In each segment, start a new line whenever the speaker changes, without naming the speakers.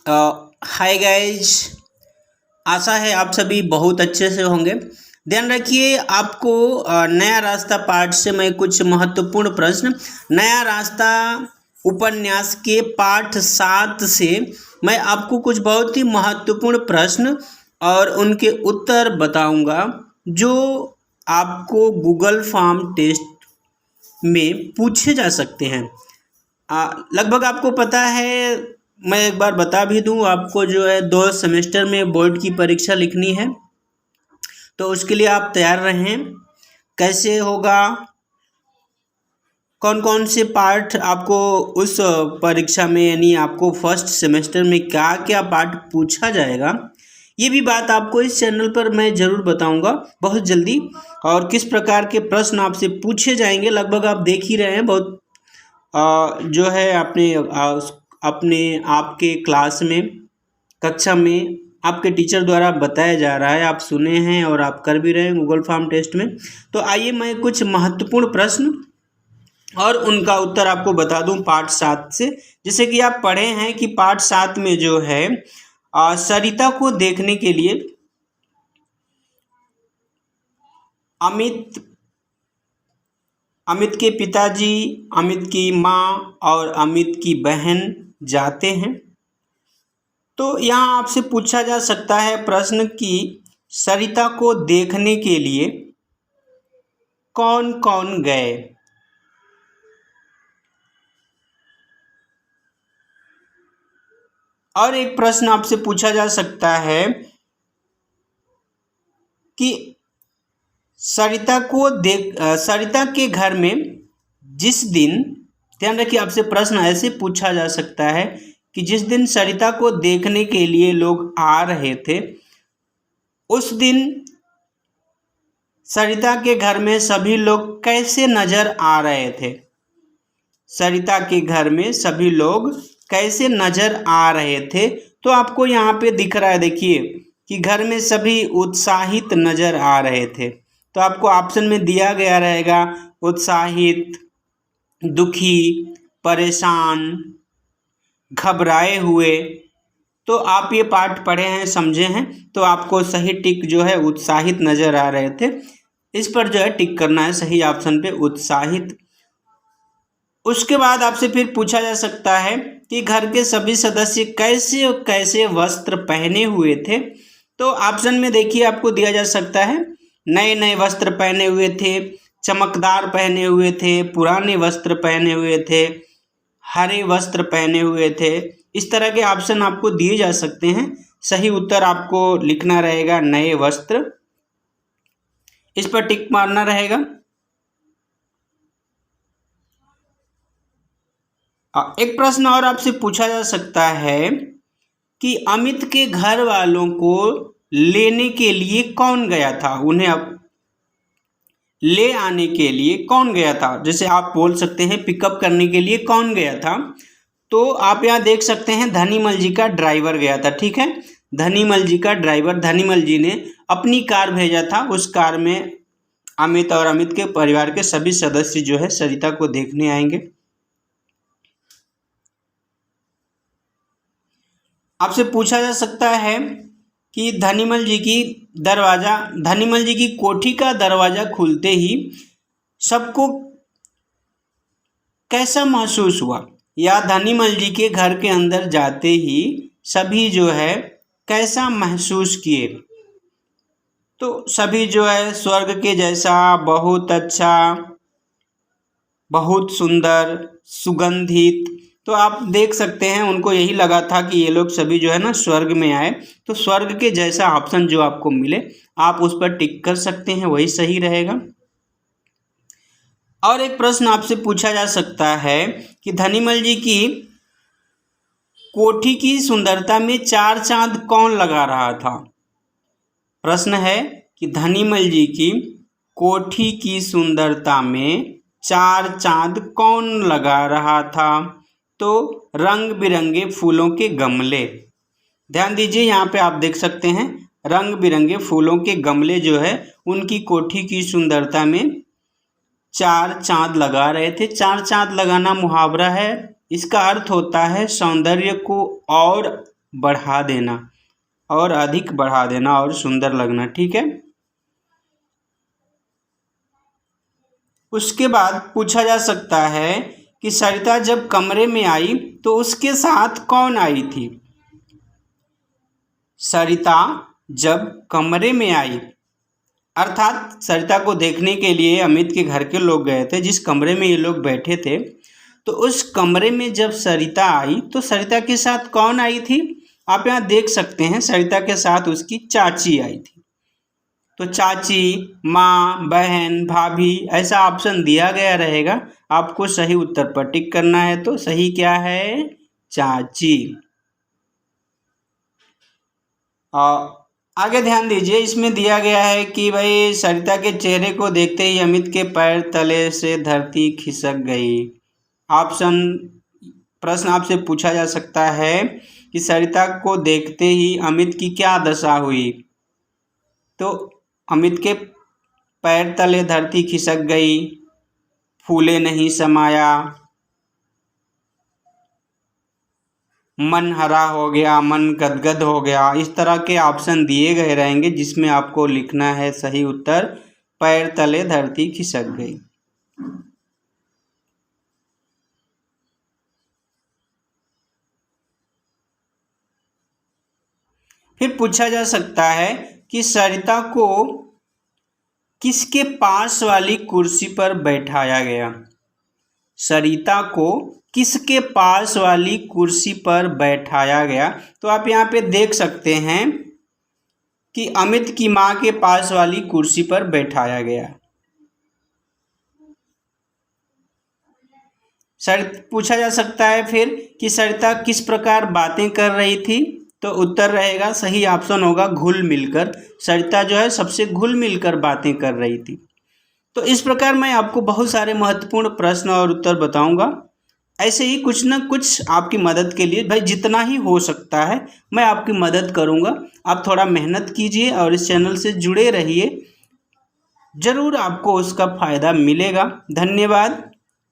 Hi guys, आशा है आप सभी बहुत अच्छे से होंगे। ध्यान रखिए, आपको नया रास्ता पाठ से मैं कुछ महत्वपूर्ण प्रश्न, नया रास्ता उपन्यास के पाठ 7 से मैं आपको कुछ बहुत ही महत्वपूर्ण प्रश्न और उनके उत्तर बताऊंगा, जो आपको गूगल फॉर्म टेस्ट में पूछे जा सकते हैं। लगभग आपको पता है, मैं एक बार बता भी दूं, आपको जो है 2 सेमेस्टर में बोर्ड की परीक्षा लिखनी है, तो उसके लिए आप तैयार रहें। कैसे होगा, कौन कौन से पार्ट आपको उस परीक्षा में, यानी आपको फर्स्ट सेमेस्टर में क्या क्या पार्ट पूछा जाएगा, ये भी बात आपको इस चैनल पर मैं ज़रूर बताऊंगा बहुत जल्दी। और किस प्रकार के प्रश्न आपसे पूछे जाएंगे, लगभग आप देख ही रहे हैं। बहुत जो है अपने आपके क्लास में, कक्षा में आपके टीचर द्वारा बताया जा रहा है, आप सुने हैं और आप कर भी रहे हैं गूगल फॉर्म टेस्ट में। तो आइए मैं कुछ महत्वपूर्ण प्रश्न और उनका उत्तर आपको बता दूं पार्ट 7 से। जैसे कि आप पढ़े हैं कि पार्ट 7 में जो है सरिता को देखने के लिए अमित के पिताजी, अमित की माँ और अमित की बहन जाते हैं। तो यहाँ आपसे पूछा जा सकता है प्रश्न कि सरिता को देखने के लिए कौन कौन गए। और एक प्रश्न आपसे पूछा जा सकता है कि सरिता के घर में जिस दिन, ध्यान रखिए, आपसे प्रश्न ऐसे पूछा जा सकता है कि जिस दिन सरिता को देखने के लिए लोग आ रहे थे, उस दिन सरिता के घर में सभी लोग कैसे नजर आ रहे थे। सरिता के घर में सभी लोग कैसे नजर आ रहे थे। तो आपको यहाँ पे दिख रहा है, देखिए कि घर में सभी उत्साहित नजर आ रहे थे। तो आपको ऑप्शन में दिया गया रहेगा उत्साहित, दुखी, परेशान, घबराए हुए। तो आप ये पाठ पढ़े हैं, समझे हैं, तो आपको सही टिक जो है उत्साहित नजर आ रहे थे, इस पर जो है टिक करना है सही ऑप्शन पे, उत्साहित। उसके बाद आपसे फिर पूछा जा सकता है कि घर के सभी सदस्य कैसे कैसे वस्त्र पहने हुए थे। तो ऑप्शन में देखिए आपको दिया जा सकता है, नए नए वस्त्र पहने हुए थे, चमकदार पहने हुए थे, पुराने वस्त्र पहने हुए थे, हरे वस्त्र पहने हुए थे। इस तरह के ऑप्शन आपको दिए जा सकते हैं। सही उत्तर आपको लिखना रहेगा नए वस्त्र, इस पर टिक मारना रहेगा। एक प्रश्न और आपसे पूछा जा सकता है कि अमित के घर वालों को लेने के लिए कौन गया था, उन्हें अब ले आने के लिए कौन गया था। जैसे आप बोल सकते हैं पिकअप करने के लिए कौन गया था। तो आप यहाँ देख सकते हैं धनीमल जी का ड्राइवर गया था, ठीक है। धनीमल जी का ड्राइवर, धनीमल जी ने अपनी कार भेजा था, उस कार में अमित और अमित के परिवार के सभी सदस्य जो है सरिता को देखने आएंगे। आपसे पूछा जा सकता है कि धनीमल जी की कोठी का दरवाजा खुलते ही सबको कैसा महसूस हुआ, या धनीमल जी के घर के अंदर जाते ही सभी जो है कैसा महसूस किए। तो सभी जो है स्वर्ग के जैसा, बहुत अच्छा, बहुत सुंदर, सुगंधित। तो आप देख सकते हैं उनको यही लगा था कि ये लोग सभी जो है ना स्वर्ग में आए। तो स्वर्ग के जैसा ऑप्शन जो आपको मिले आप उस पर टिक कर सकते हैं, वही सही रहेगा। और एक प्रश्न आपसे पूछा जा सकता है कि धनीमल जी की कोठी की सुंदरता में 4 चांद कौन लगा रहा था। प्रश्न है कि धनीमल जी की कोठी की सुंदरता में 4 चांद कौन लगा रहा था। तो रंग बिरंगे फूलों के गमले। ध्यान दीजिए, यहाँ पे आप देख सकते हैं रंग बिरंगे फूलों के गमले जो है उनकी कोठी की सुंदरता में 4 चांद लगा रहे थे। 4 चांद लगाना मुहावरा है, इसका अर्थ होता है सौंदर्य को और बढ़ा देना, और अधिक बढ़ा देना और सुंदर लगना। ठीक है। उसके बाद पूछा जा सकता है कि सरिता जब कमरे में आई तो उसके साथ कौन आई थी। सरिता जब कमरे में आई, अर्थात सरिता को देखने के लिए अमित के घर के लोग गए थे। जिस कमरे में ये लोग बैठे थे, तो उस कमरे में जब सरिता आई तो सरिता के साथ कौन आई थी। आप यहाँ देख सकते हैं, सरिता के साथ उसकी चाची आई थी। तो चाची, माँ, बहन, भाभी, ऐसा ऑप्शन दिया गया रहेगा। आपको सही उत्तर पर टिक करना है। तो सही क्या है, चाची। आगे ध्यान दीजिए, इसमें दिया गया है कि भाई सरिता के चेहरे को देखते ही अमित के पैर तले से धरती खिसक गई। प्रश्न आपसे पूछा जा सकता है कि सरिता को देखते ही अमित की क्या दशा हुई। तो अमित के पैर तले धरती खिसक गई, फूले नहीं समाया, मन हरा हो गया, मन गदगद हो गया। इस तरह के ऑप्शन दिए गए रहेंगे, जिसमें आपको लिखना है सही उत्तर पैर तले धरती खिसक गई। फिर पूछा जा सकता है कि सरिता को किसके पास वाली कुर्सी पर बैठाया गया। सरिता को किसके पास वाली कुर्सी पर बैठाया गया। तो आप यहाँ पे देख सकते हैं कि अमित की माँ के पास वाली कुर्सी पर बैठाया गया। पूछा जा सकता है फिर कि सरिता किस प्रकार बातें कर रही थी। तो उत्तर रहेगा, सही ऑप्शन होगा घुल मिलकर। सरिता जो है सबसे घुल मिलकर बातें कर रही थी। तो इस प्रकार मैं आपको बहुत सारे महत्वपूर्ण प्रश्न और उत्तर बताऊंगा। ऐसे ही कुछ न कुछ आपकी मदद के लिए, भाई जितना ही हो सकता है मैं आपकी मदद करूंगा। आप थोड़ा मेहनत कीजिए और इस चैनल से जुड़े रहिए, ज़रूर आपको उसका फ़ायदा मिलेगा। धन्यवाद।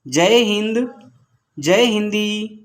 जय हिंद, जय हिंदी।